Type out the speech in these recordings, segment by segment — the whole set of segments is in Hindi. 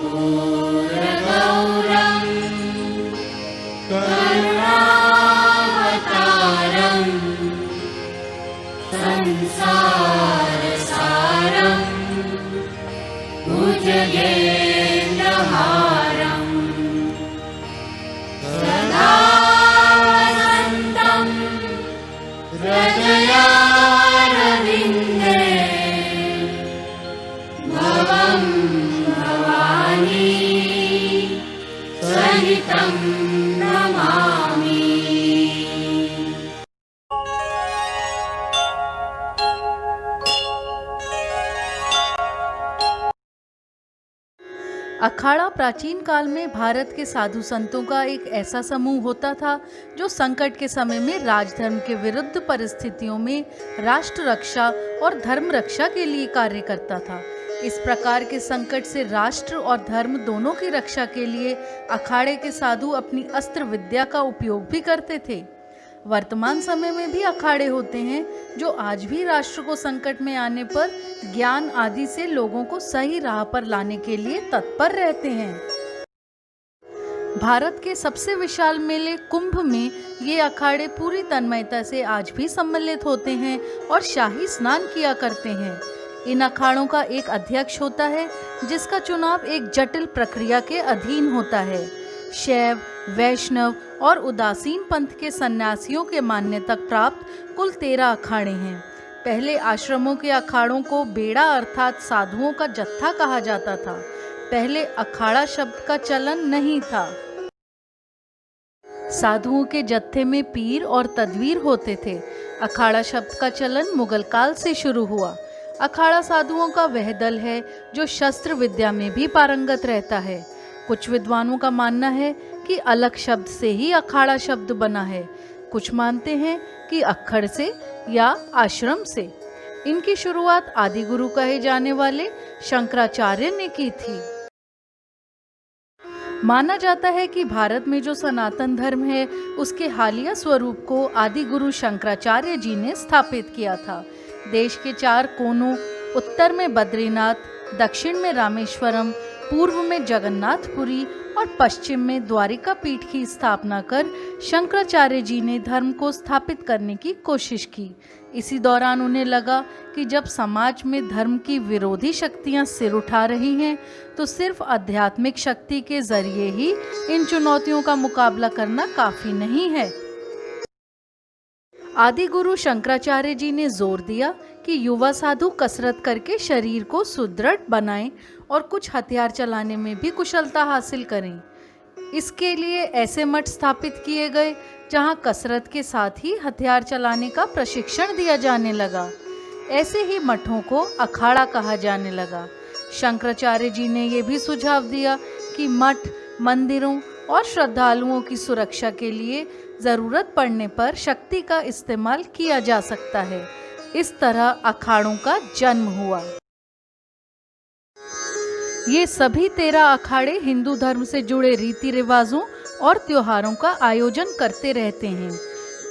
कर्पूरगौरं करुणावतारं संसारसारं भुजगेन्द्रहारं सदा वसन्तं हृदयारविन्दे भवं भवानी सहितं नमामि। अखाड़ा प्राचीन काल में भारत के साधु संतों का एक ऐसा समूह होता था जो संकट के समय में राजधर्म के विरुद्ध परिस्थितियों में राष्ट्र रक्षा और धर्म रक्षा के लिए कार्य करता था। इस प्रकार के संकट से राष्ट्र और धर्म दोनों की रक्षा के लिए अखाड़े के साधु अपनी अस्त्र विद्या का उपयोग भी करते थे। वर्तमान समय में भी अखाड़े होते हैं जो आज भी राष्ट्र को संकट में आने पर ज्ञान आदि से लोगों को सही राह पर लाने के लिए तत्पर रहते हैं। भारत के सबसे विशाल मेले कुंभ में ये अखाड़े पूरी तन्मयता से आज भी सम्मिलित होते हैं और शाही स्नान किया करते हैं। इन अखाड़ों का एक अध्यक्ष होता है जिसका चुनाव एक जटिल प्रक्रिया के अधीन होता है। शैव, वैष्णव और उदासीन पंथ के सन्यासियों के मान्य तक प्राप्त कुल 13 अखाड़े हैं। पहले आश्रमों के अखाड़ों को बेड़ा अर्थात साधुओं का जत्था कहा जाता था। पहले अखाड़ा शब्द का चलन नहीं था। साधुओं के जत्थे में पीर और तदवीर होते थे। अखाड़ा शब्द का चलन मुगल काल से शुरू हुआ। अखाड़ा साधुओं का वह दल है जो शस्त्र विद्या में भी पारंगत रहता है। कुछ विद्वानों का मानना है कि अलख शब्द से ही अखाड़ा शब्द बना है। कुछ मानते हैं कि अक्खड़ से या आश्रम से। इनकी शुरुआत आदि गुरु कहे जाने वाले शंकराचार्य ने की थी। माना जाता है कि भारत में जो सनातन धर्म है उसके हालिया स्वरूप को आदि गुरु शंकराचार्य जी ने स्थापित किया था। देश के 4 कोनों, उत्तर में बद्रीनाथ, दक्षिण में रामेश्वरम, पूर्व में जगन्नाथपुरी और पश्चिम में द्वारिका पीठ की स्थापना कर शंकराचार्य जी ने धर्म को स्थापित करने की कोशिश की। इसी दौरान उन्हें लगा कि जब समाज में धर्म की विरोधी शक्तियां सिर उठा रही हैं तो सिर्फ आध्यात्मिक शक्ति के जरिए ही इन चुनौतियों का मुकाबला करना काफी नहीं है। आदि गुरु शंकराचार्य जी ने जोर दिया कि युवा साधु कसरत करके शरीर को सुदृढ़ बनाएं और कुछ हथियार चलाने में भी कुशलता हासिल करें। इसके लिए ऐसे मठ स्थापित किए गए जहां कसरत के साथ ही हथियार चलाने का प्रशिक्षण दिया जाने लगा। ऐसे ही मठों को अखाड़ा कहा जाने लगा। शंकराचार्य जी ने यह भी सुझाव दिया कि मठ, मंदिरों और श्रद्धालुओं की सुरक्षा के लिए जरूरत पड़ने पर शक्ति का इस्तेमाल किया जा सकता है। इस तरह अखाड़ों का जन्म हुआ। ये सभी 13 अखाड़े हिंदू धर्म से जुड़े रीति रिवाजों और त्योहारों का आयोजन करते रहते हैं।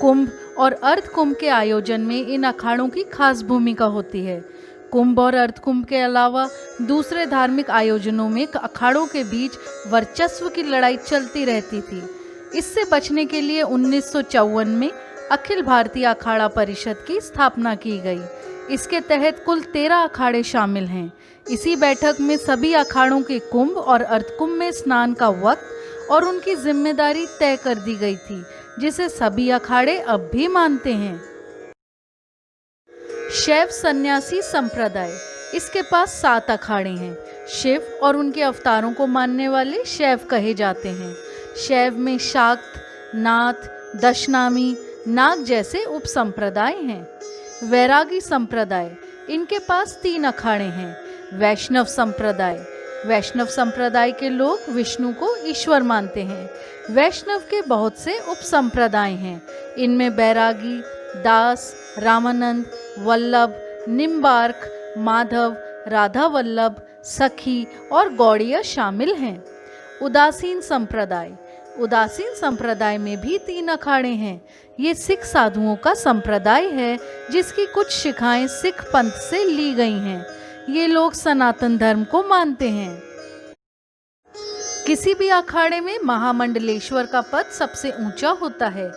कुंभ और अर्ध कुंभ के आयोजन में इन अखाड़ों की खास भूमिका होती है। कुंभ और अर्ध कुंभ के अलावा दूसरे धार्मिक आयोजनों में अखाड़ों के बीच वर्चस्व की लड़ाई चलती रहती थी। इससे बचने के लिए 1954 में अखिल भारतीय अखाड़ा परिषद की स्थापना की गई। इसके तहत कुल 13 अखाड़े शामिल हैं। इसी बैठक में सभी अखाड़ों के कुंभ और अर्धकुंभ में स्नान का वक्त और उनकी जिम्मेदारी तय कर दी गई थी, जिसे सभी अखाड़े अब भी मानते हैं। शैव सन्यासी संप्रदाय, इसके पास 7 अखाड़े हैं। शिव और उनके अवतारों को मानने वाले शैव कहे जाते हैं। शैव में शाक्त, नाथ, दशनामी, नाग जैसे उपसंप्रदाय हैं। वैरागी संप्रदाय, इनके पास 3 अखाड़े हैं। वैष्णव संप्रदाय, वैष्णव संप्रदाय के लोग विष्णु को ईश्वर मानते हैं। वैष्णव के बहुत से उपसंप्रदाय हैं। इनमें बैरागी, दास, रामानंद, वल्लभ, निम्बार्क, माधव, राधा वल्लभ, सखी और गौड़िया शामिल हैं। उदासीन संप्रदाय, उदासीन संप्रदाय में भी 3 अखाड़े हैं। ये सिख साधुओं का संप्रदाय है जिसकी कुछ शिखाएं सिख पंथ से ली गई हैं। ये लोग सनातन धर्म को मानते हैं। किसी भी अखाड़े में महामंडलेश्वर का पद सबसे ऊंचा होता है।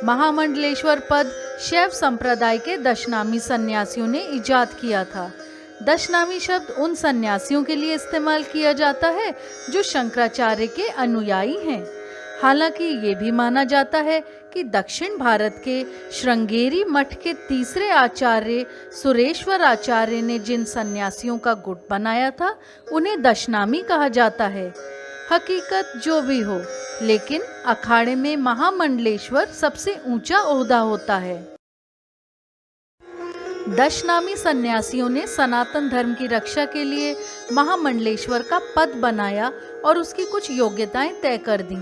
महामंडलेश्वर पद शैव संप्रदाय के दशनामी सन्यासियों ने इजाद किया था। दशनामी शब्द उन सन्यासियों के लिए इस्तेमाल किया जाता है जो शंकराचार्य के अनुयायी हैं। हालांकि ये भी माना जाता है कि दक्षिण भारत के श्रृंगेरी मठ के तीसरे आचार्य सुरेश्वर आचार्य ने जिन सन्यासियों का गुट बनाया था उन्हें दशनामी कहा जाता है। हकीकत जो भी हो, लेकिन अखाड़े में महामंडलेश्वर सबसे ऊंचा ओहदा होता है। दशनामी सन्यासियों ने सनातन धर्म की रक्षा के लिए महामंडलेश्वर का पद बनाया और उसकी कुछ योग्यताएं तय कर दी।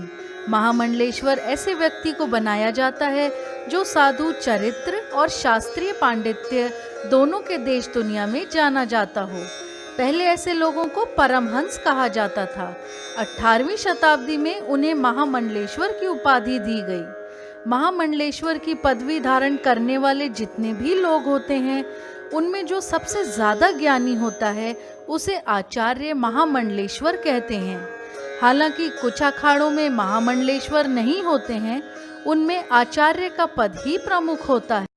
महामंडलेश्वर ऐसे व्यक्ति को बनाया जाता है जो साधु चरित्र और शास्त्रीय पांडित्य दोनों के देश दुनिया में जाना जाता हो। पहले ऐसे लोगों को परमहंस कहा जाता था। 18वीं शताब्दी में उन्हें महामंडलेश्वर की उपाधि दी गई। महामंडलेश्वर की पदवी धारण करने वाले जितने भी लोग होते हैं, उनमें जो सबसे ज्यादा ज्ञानी होता है उसे आचार्य महामंडलेश्वर कहते हैं। हालांकि कुछ अखाड़ों में महामंडलेश्वर नहीं होते हैं, उनमें आचार्य का पद ही प्रमुख होता है।